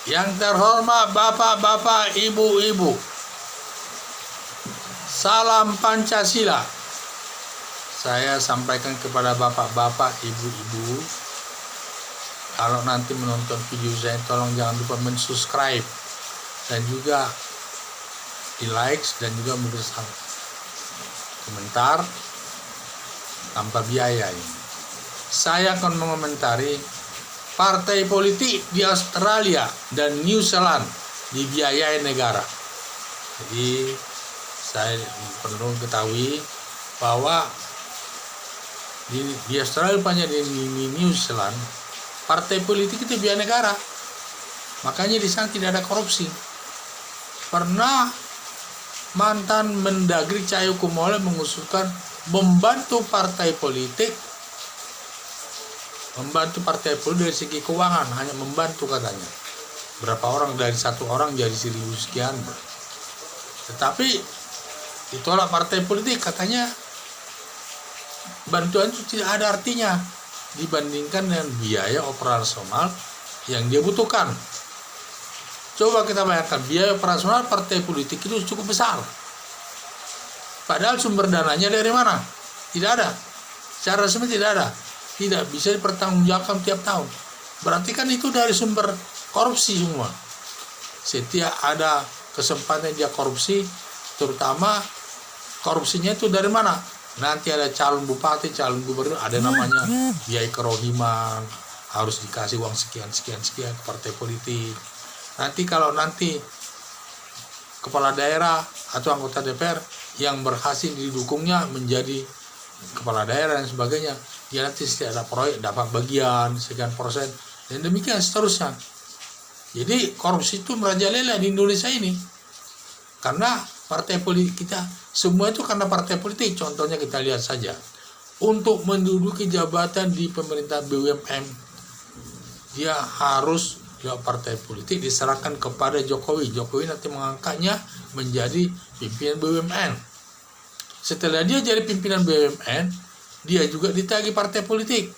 Yang terhormat bapak-bapak, ibu-ibu, salam Pancasila. Saya sampaikan kepada bapak-bapak, ibu-ibu, kalau nanti menonton video saya, tolong jangan lupa mensubscribe dan juga di like dan juga memberikan komentar tanpa biaya ini. Saya akan mengomentari partai politik di Australia dan New Zealand dibiayai negara. Jadi saya perlu ketahui bahwa di Australia banyak di New Zealand partai politik itu biaya negara. Makanya di sana tidak ada korupsi. Pernah mantan Mendagri Cahyokumolo mengusulkan membantu partai politik dari segi keuangan, hanya membantu katanya. Berapa orang, dari satu orang jadi 1.000 sekian. Tetapi ditolak partai politik, katanya bantuan itu tidak ada artinya dibandingkan dengan biaya operasional yang dia butuhkan. Coba kita bayangkan, biaya operasional partai politik itu cukup besar. Padahal sumber dananya dari mana? Tidak ada. Secara resmi tidak ada. Tidak bisa dipertanggungjawabkan tiap tahun. Berarti kan itu dari sumber korupsi semua. Setiap ada kesempatan dia korupsi, terutama korupsinya itu dari mana? Nanti ada calon bupati, calon gubernur, ada namanya biaya kerohiman, harus dikasih uang sekian ke partai politik. Nanti kalau kepala daerah atau anggota DPR yang berhasil didukungnya menjadi kepala daerah dan sebagainya, dia nanti setiap ada proyek dapat bagian sekian persen, dan demikian seterusnya. Jadi korupsi itu merajalela di Indonesia ini karena partai politik kita semua itu karena partai politik. Contohnya kita lihat saja, untuk menduduki jabatan di pemerintah BUMN dia harus lewat partai politik, diserahkan kepada Jokowi. Jokowi nanti mengangkatnya menjadi pimpinan BUMN. Setelah dia jadi pimpinan BUMN, dia juga ditagih partai politik.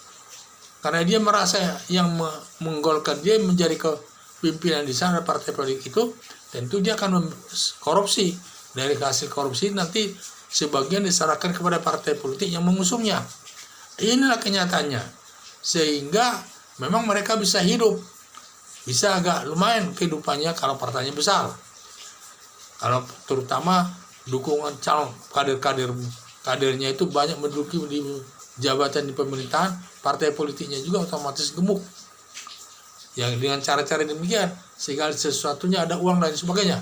Karena dia merasa yang menggolkan dia menjadi kepimpinan di sana partai politik itu, tentu dia akan korupsi. Dari hasil korupsi nanti sebagian diserahkan kepada partai politik yang mengusungnya. Inilah kenyataannya. Sehingga memang mereka bisa hidup. Bisa agak lumayan kehidupannya kalau partainya besar. Kalau terutama dukungan calon kadernya itu banyak menduduki di jabatan di pemerintahan, partai politiknya juga otomatis gemuk. Yang dengan cara-cara demikian, segala sesuatunya ada uang dan sebagainya.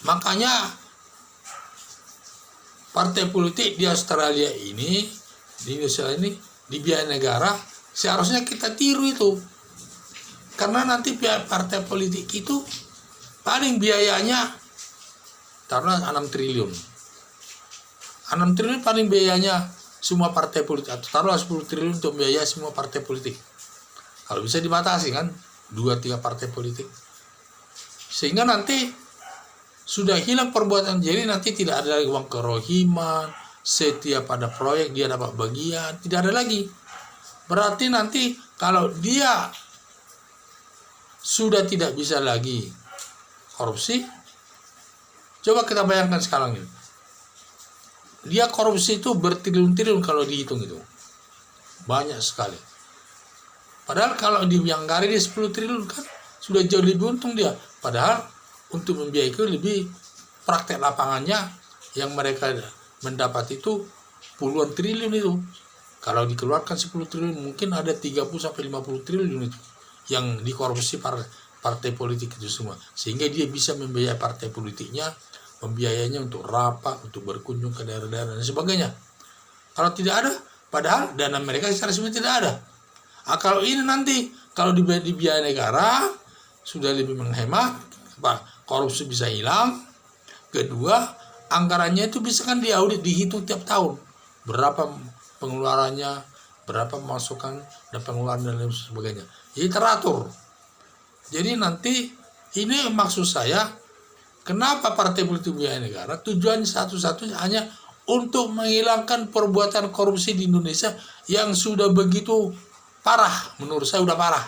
Makanya partai politik di Australia ini, di Indonesia ini, dibiayai negara, seharusnya kita tiru itu. Karena nanti partai politik itu paling biayanya taruhlah 6 triliun. 6 triliun paling biayanya semua partai politik, atau taruhlah 10 triliun untuk biaya semua partai politik. Kalau bisa dibatasi kan, 2-3 partai politik. Sehingga nanti sudah hilang perbuatan, jadi nanti tidak ada lagi uang kerohiman, setiap ada proyek dia dapat bagian, tidak ada lagi. Berarti nanti kalau dia sudah tidak bisa lagi korupsi, coba kita bayangkan sekarang ini. Dia korupsi itu bertriliun-triliun kalau dihitung itu. Banyak sekali. Padahal kalau dianggarin di 10 triliun kan sudah jauh lebih untung dia. Padahal untuk membiayai itu lebih praktek lapangannya yang mereka mendapat itu puluhan triliun itu. Kalau dikeluarkan 10 triliun mungkin ada 30-50 triliun itu yang dikorupsi partai politik itu semua. Sehingga dia bisa membiayai partai politiknya, membiayainya untuk rapat, untuk berkunjung ke daerah-daerah dan sebagainya. Kalau tidak ada, padahal dana mereka secara resmi tidak ada. Kalau ini nanti, kalau dibiayai negara, sudah lebih menghemat, korupsi bisa hilang. Kedua, anggarannya itu bisa kan diaudit, dihitung tiap tahun. Berapa pengeluarannya, berapa masukan dan pengeluaran dan lain sebagainya. Jadi teratur. Jadi nanti ini maksud saya, kenapa partai politik biaya negara? Tujuannya satu-satunya hanya untuk menghilangkan perbuatan korupsi di Indonesia yang sudah begitu parah. Menurut saya sudah parah.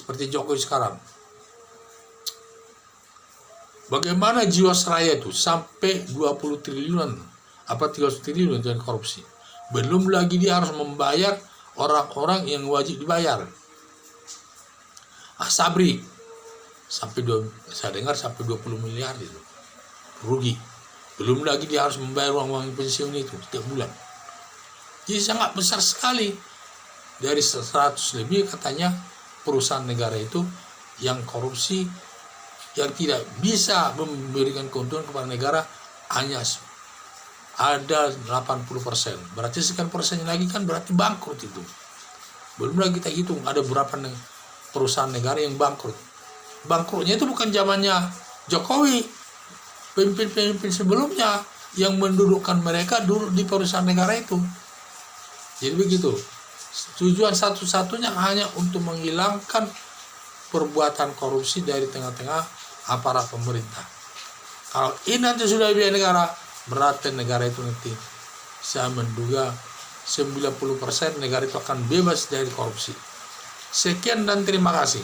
seperti Jokowi sekarang. Bagaimana Jiwasraya itu sampai 20 triliunan, apa 30 triliun dengan korupsi. Belum lagi dia harus membayar orang-orang yang wajib dibayar. Sabri saya dengar sampai 20 miliar itu rugi. Belum lagi dia harus membayar uang pensiun itu setiap bulan. Jadi sangat besar sekali. Dari 100 lebih katanya perusahaan negara itu yang korupsi, yang tidak bisa memberikan keuntungan kepada negara hanya ada 80%. Berarti sekian persennya lagi kan berarti bangkrut itu. Belum lagi kita hitung ada berapa perusahaan negara yang bangkrut. Bangkrutnya itu bukan zamannya Jokowi. Pemimpin-pemimpin sebelumnya yang mendudukkan mereka dulu di perusahaan negara itu. Jadi begitu. Tujuan satu-satunya hanya untuk menghilangkan perbuatan korupsi dari tengah-tengah aparat pemerintah. Kalau ini nanti sudah biaya negara, berarti negara itu nanti saya menduga 90% negara itu akan bebas dari korupsi. Sekian dan terima kasih.